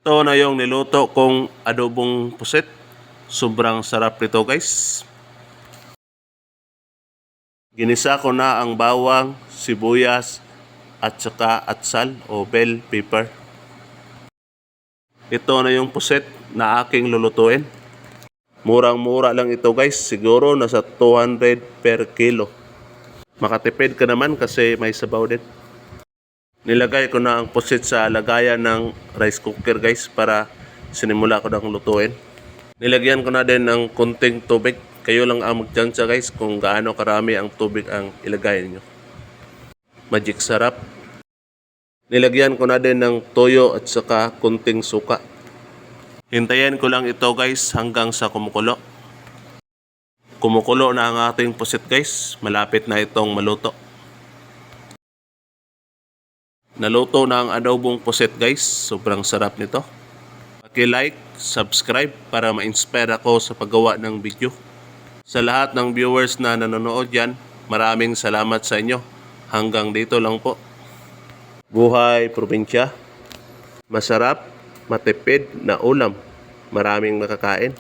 Ito na yung niluto kong adobong pusit. Sobrang sarap nito guys. Ginisa ko na ang bawang, sibuyas, at saka atsal o bell pepper. Ito na yung pusit na aking lulutuin. Murang-mura lang ito guys. Siguro nasa 200 per kilo. Makatipid ka naman kasi may sabaw din. Nilagay ko na ang pusit sa lagayan ng rice cooker guys para sinimula ko nang lutuin. Nilagyan ko na din ng kunting tubig. Kayo lang ang magtansya guys kung gaano karami ang tubig ang ilagay niyo. Magic sarap. Nilagyan ko na din ng toyo at saka kunting suka. Hintayin ko lang ito guys hanggang sa kumukulo. Kumukulo na ang ating pusit guys. Malapit na itong maluto. Naluto na ang adobong pusit guys. Sobrang sarap nito. Paki-like, subscribe para ma-inspire ako sa paggawa ng video. Sa lahat ng viewers na nanonood yan, maraming salamat sa inyo. Hanggang dito lang po. Buhay probinsya. Masarap, matipid na ulam. Maraming nakakain.